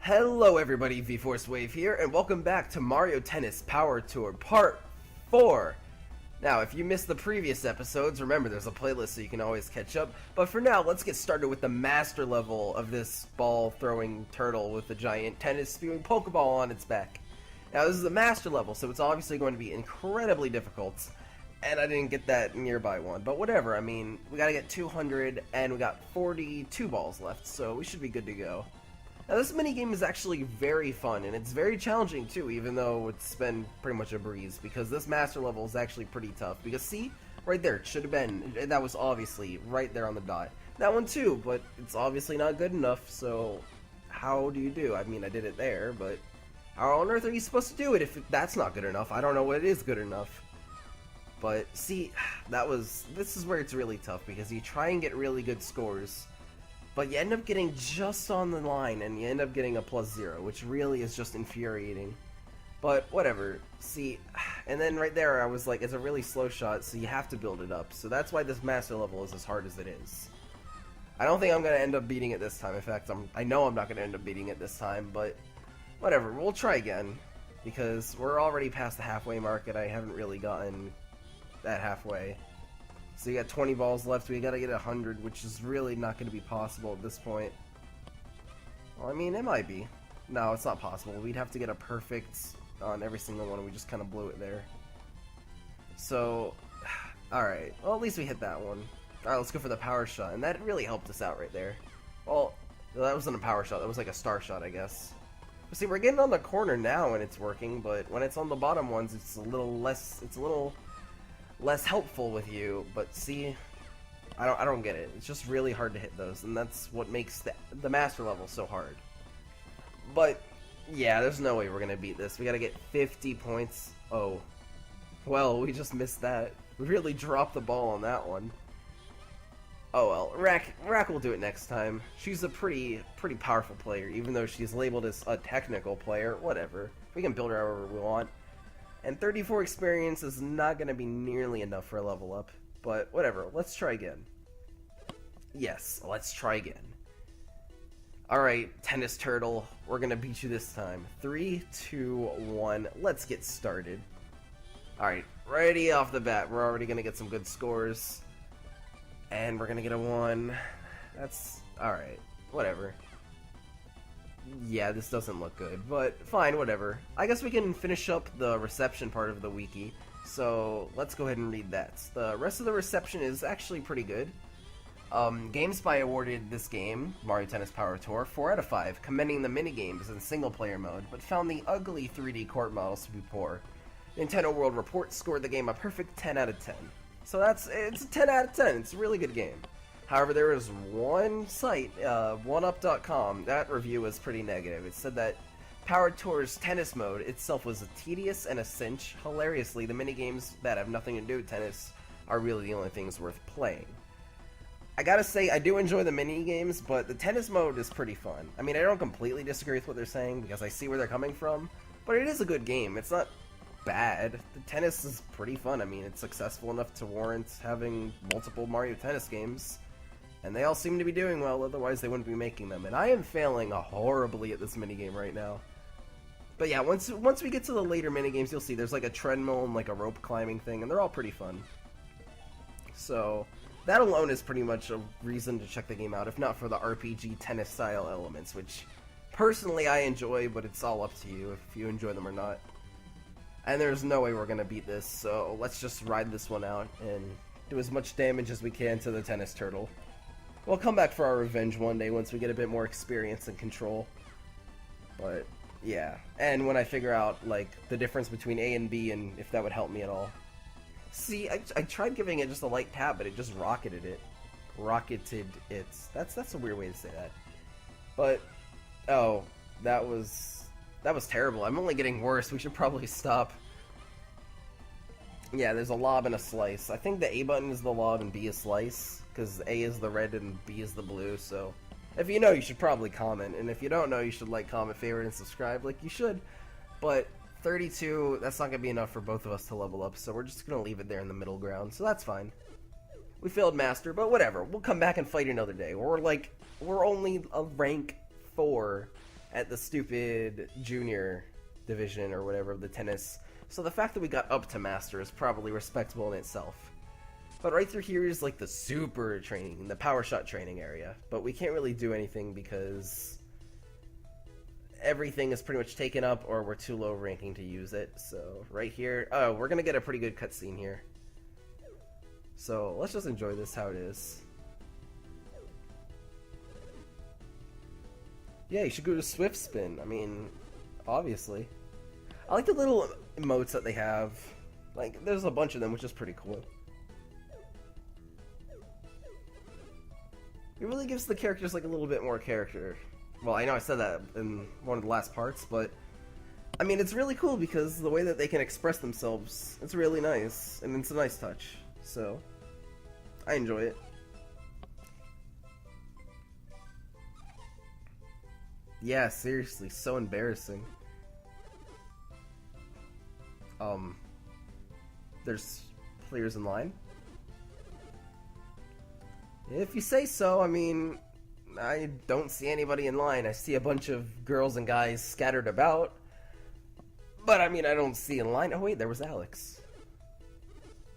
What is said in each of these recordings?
Hello everybody, VForceWave here, and welcome back to Mario Tennis Power Tour Part 4! Now, if you missed the previous episodes, remember there's a playlist so you can always catch up, but for now, let's get started with the master level of this ball-throwing turtle with a giant tennis-spewing Pokeball on its back. Now, this is the master level, so it's obviously going to be incredibly difficult, and I didn't get that nearby one, but whatever, I mean, we gotta get 200, and we got 42 balls left, so we should be good to go. Now this minigame is actually very fun, and it's very challenging too, even though it's been pretty much a breeze, because this master level is actually pretty tough, because see, right there, it should have been, that was obviously right there on the dot. That one too, but it's obviously not good enough, so how do you do? I mean, I did it there, but how on earth are you supposed to do it if that's not good enough? I don't know what is good enough. But see, this is where it's really tough, because you try and get really good scores, but you end up getting just on the line, and you end up getting a +0, which really is just infuriating. But whatever, see, and then right there I was like, it's a really slow shot, so you have to build it up. So that's why this master level is as hard as it is. I don't think I'm going to end up beating it this time. In fact, I know I'm not going to end up beating it this time, but whatever, we'll try again, because we're already past the halfway mark, and I haven't really gotten that halfway. So you got 20 balls left, we gotta get 100, which is really not gonna be possible at this point. Well, I mean, it might be. No, it's not possible. We'd have to get a perfect on every single one, and we just kind of blew it there. So, alright. Well, at least we hit that one. Alright, let's go for the power shot, and that really helped us out right there. Well, that wasn't a power shot, that was like a star shot, I guess. But see, we're getting on the corner now and it's working, but when it's on the bottom ones, it's a little less helpful with you, but see, I don't get it. It's just really hard to hit those, and that's what makes the master level so hard. But yeah, there's no way we're gonna beat this. We gotta get 50 points. Oh, well, we just missed that. We really dropped the ball on that one. Oh well, Rack will do it next time. She's a pretty powerful player, even though she's labeled as a technical player. Whatever, we can build her however we want. And 34 experience is not going to be nearly enough for a level up, but whatever, let's try again. Yes, let's try again. Alright, Tennis Turtle, we're going to beat you this time. 3, 2, 1, let's get started. Alright, ready off the bat, we're already going to get some good scores. And we're going to get a 1. That's alright, whatever. Yeah, this doesn't look good, but fine, whatever. I guess we can finish up the reception part of the wiki, so let's go ahead and read that. The rest of the reception is actually pretty good. GameSpy awarded this game, Mario Tennis Power Tour, 4 out of 5, commending the minigames in single-player mode, but found the ugly 3D court models to be poor. Nintendo World Report scored the game a perfect 10 out of 10. So it's a 10 out of 10, it's a really good game. However, there was one site, 1up.com, that review was pretty negative. It said that Power Tour's tennis mode itself was tedious and a cinch. Hilariously, the minigames that have nothing to do with tennis are really the only things worth playing. I gotta say, I do enjoy the minigames, but the tennis mode is pretty fun. I mean, I don't completely disagree with what they're saying, because I see where they're coming from, but it is a good game. It's not bad. The tennis is pretty fun. I mean, it's successful enough to warrant having multiple Mario Tennis games. And they all seem to be doing well, otherwise they wouldn't be making them. And I am failing horribly at this minigame right now. But yeah, once we get to the later minigames, you'll see there's like a treadmill and like a rope climbing thing, and they're all pretty fun. So, that alone is pretty much a reason to check the game out, if not for the RPG tennis style elements, which personally I enjoy, but it's all up to you if you enjoy them or not. And there's no way we're gonna beat this, so let's just ride this one out and do as much damage as we can to the Tennis Turtle. We'll come back for our revenge one day once we get a bit more experience and control. But, yeah. And when I figure out, like, the difference between A and B and if that would help me at all. See, I tried giving it just a light tap, but it just rocketed it. Rocketed it. That's a weird way to say that. But, oh, that was terrible. I'm only getting worse. We should probably stop. Yeah, there's a lob and a slice. I think the A button is the lob and B is slice, because A is the red and B is the blue, so if you know, you should probably comment, and if you don't know, you should like, comment, favorite, and subscribe like you should. But 32, that's not going to be enough for both of us to level up, so we're just going to leave it there in the middle ground, so that's fine. We failed Master, but whatever, we'll come back and fight another day. We're only a rank 4 at the stupid junior division or whatever of the tennis. So the fact that we got up to master is probably respectable in itself. But right through here is like the super training, the power shot training area. But we can't really do anything because everything is pretty much taken up or we're too low ranking to use it. So right here, oh, we're going to get a pretty good cutscene here. So let's just enjoy this how it is. Yeah, you should go to Swift Spin. I mean, obviously. I like the little emotes that they have. Like, there's a bunch of them, which is pretty cool. It really gives the characters like a little bit more character. Well, I know I said that in one of the last parts, but I mean, it's really cool because the way that they can express themselves, it's really nice, and it's a nice touch. So, I enjoy it. Yeah, seriously, so embarrassing. There's players in line? If you say so. I mean, I don't see anybody in line. I see a bunch of girls and guys scattered about. But, I mean, I don't see in line. Oh, wait, there was Alex.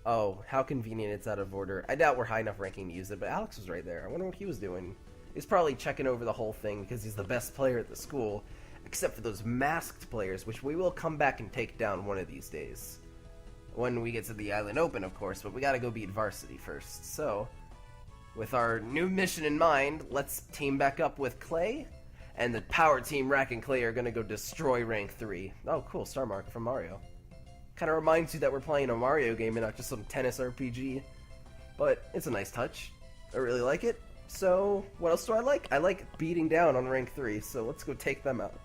Oh, how convenient it's out of order. I doubt we're high enough ranking to use it, but Alex was right there. I wonder what he was doing. He's probably checking over the whole thing because he's the best player at the school, except for those masked players, which we will come back and take down one of these days. When we get to the Island Open, of course, but we gotta go beat Varsity first. So, with our new mission in mind, let's team back up with Clay, and the Power Team Rack and Clay are gonna go destroy Rank 3. Oh, cool, Star Marker from Mario. Kinda reminds you that we're playing a Mario game and not just some tennis RPG. But it's a nice touch. I really like it. So, what else do I like? I like beating down on Rank 3, so let's go take them out.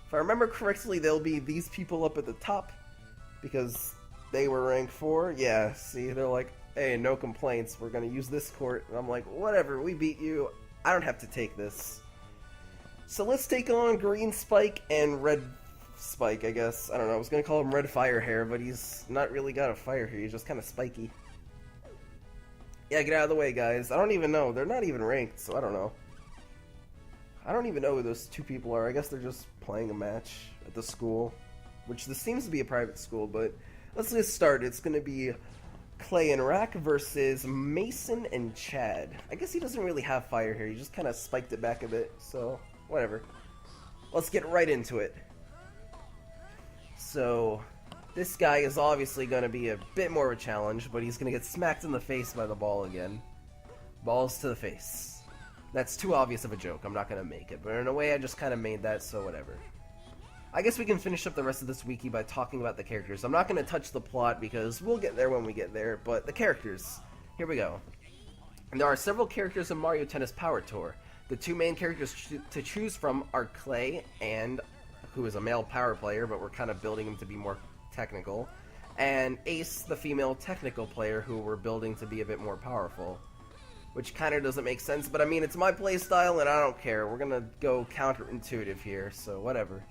If I remember correctly, there'll be these people up at the top, because they were Rank 4. Yeah, see, they're like, hey, no complaints, we're gonna use this court. And I'm like, whatever, we beat you. I don't have to take this. So let's take on Green Spike and Red Spike, I guess. I don't know, I was gonna call him Red Fire Hair, but he's not really got a fire hair, he's just kind of spiky. Yeah, get out of the way, guys. I don't even know. They're not even ranked, so I don't know. I don't even know who those two people are. I guess they're just playing a match at the school, which this seems to be a private school, but let's get started. It's going to be Clay and Rack versus Mason and Chad. I guess he doesn't really have fire here. He just kind of spiked it back a bit, so whatever. Let's get right into it. So, this guy is obviously going to be a bit more of a challenge, but he's going to get smacked in the face by the ball again. Balls to the face. That's too obvious of a joke. I'm not going to make it, but in a way I just kind of made that, so whatever. I guess we can finish up the rest of this wiki by talking about the characters. I'm not going to touch the plot because we'll get there when we get there, but the characters. Here we go. And there are several characters in Mario Tennis Power Tour. The two main characters to choose from are Clay, and who is a male power player, but we're kind of building him to be more technical, and Ace, the female technical player, who we're building to be a bit more powerful. Which kind of doesn't make sense, but I mean, it's my playstyle and I don't care. We're gonna go counterintuitive here, so whatever.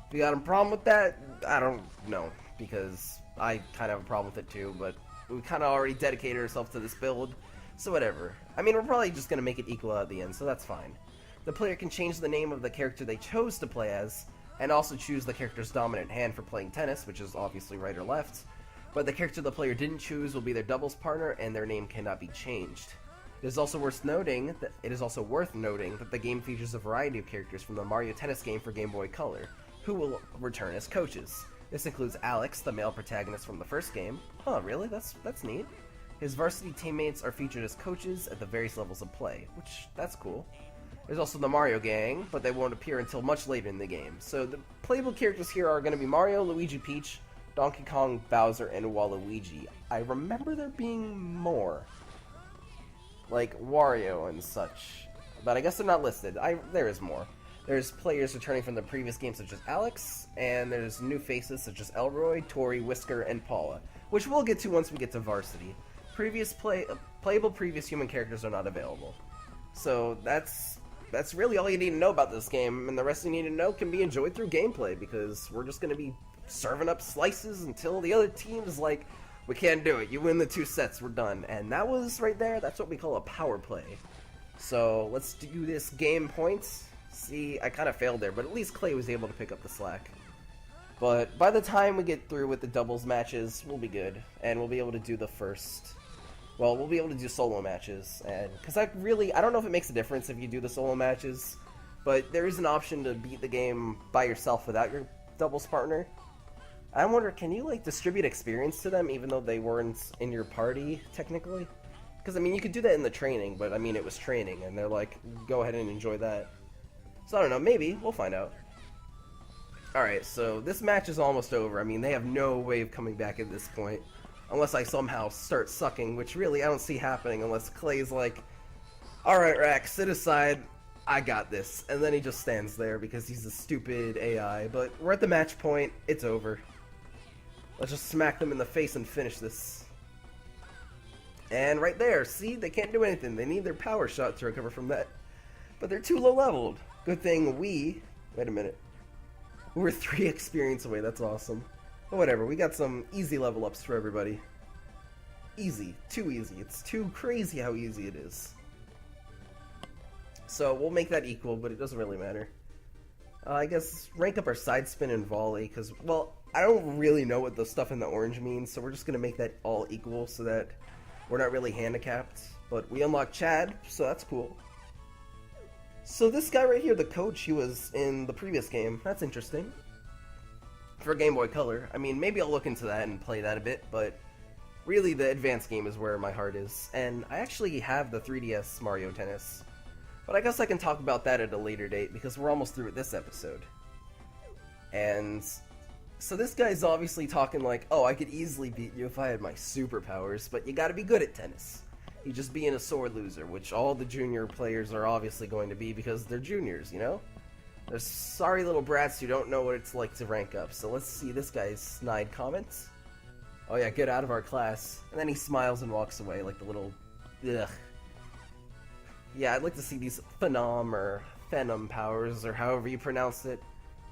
If you got a problem with that, I don't know, because I kind of have a problem with it too, but we kind of already dedicated ourselves to this build, so whatever. I mean, we're probably just gonna make it equal at the end, so that's fine. The player can change the name of the character they chose to play as, and also choose the character's dominant hand for playing tennis, which is obviously right or left. But the character the player didn't choose will be their doubles partner, and their name cannot be changed. It is also worth noting that the game features a variety of characters from the Mario Tennis game for Game Boy Color, who will return as coaches. This includes Alex, the male protagonist from the first game. Huh, really? That's neat. His varsity teammates are featured as coaches at the various levels of play, which, that's cool. There's also the Mario gang, but they won't appear until much later in the game. So the playable characters here are going to be Mario, Luigi, Peach, Donkey Kong, Bowser, and Waluigi. I remember there being more, like Wario and such, but I guess they're not listed. There is more. There's players returning from the previous game such as Alex, and there's new faces such as Elroy, Tori, Whisker, and Paula, which we'll get to once we get to Varsity. Playable previous human characters are not available. So that's really all you need to know about this game, and the rest you need to know can be enjoyed through gameplay, because we're just going to be serving up slices until the other team is like, we can't do it, you win the 2 sets, we're done. And that was right there, that's what we call a power play. So let's do this game points. See, I kind of failed there, but at least Clay was able to pick up the slack. But by the time we get through with the doubles matches, we'll be good. And we'll be able to do the first... Well, we'll be able to do solo matches. And because I don't know if it makes a difference if you do the solo matches, but there is an option to beat the game by yourself without your doubles partner. I wonder, can you, like, distribute experience to them even though they weren't in your party, technically? Because, I mean, you could do that in the training, but, I mean, it was training, and they're like, go ahead and enjoy that. So, I don't know, maybe. We'll find out. Alright, so this match is almost over. I mean, they have no way of coming back at this point. Unless I somehow start sucking, which really I don't see happening unless Clay's like, alright, Rax, sit aside. I got this. And then he just stands there because he's a stupid AI. But we're at the match point. It's over. Let's just smack them in the face and finish this. And right there, see? They can't do anything. They need their power shot to recover from that. But they're too low leveled. Good thing we... Wait a minute. We're 3 experience away. That's awesome. But whatever. We got some easy level ups for everybody. Easy. Too easy. It's too crazy how easy it is. So we'll make that equal, but it doesn't really matter. I guess rank up our side spin and volley, because, well, I don't really know what the stuff in the orange means, so we're just going to make that all equal so that we're not really handicapped. But we unlocked Chad, so that's cool. So this guy right here, the coach, he was in the previous game. That's interesting. For Game Boy Color. I mean, maybe I'll look into that and play that a bit, but really the advanced game is where my heart is. And I actually have the 3DS Mario Tennis. But I guess I can talk about that at a later date, because we're almost through with this episode. And so this guy's obviously talking like, oh, I could easily beat you if I had my superpowers, but you gotta be good at tennis. You just being a sore loser, which all the junior players are obviously going to be because they're juniors, you know? They're sorry little brats who don't know what it's like to rank up. So let's see this guy's snide comments. Oh yeah, get out of our class. And then he smiles and walks away like the little... Ugh. Yeah, I'd like to see these Phenom or Phenom powers, or however you pronounce it.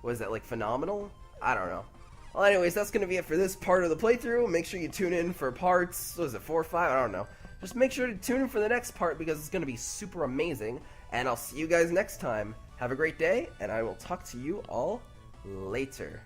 What is that, like phenomenal? I don't know. Well, anyways, that's going to be it for this part of the playthrough. Make sure you tune in for parts, what is it, 4 or 5? I don't know. Just make sure to tune in for the next part because it's going to be super amazing. And I'll see you guys next time. Have a great day, and I will talk to you all later.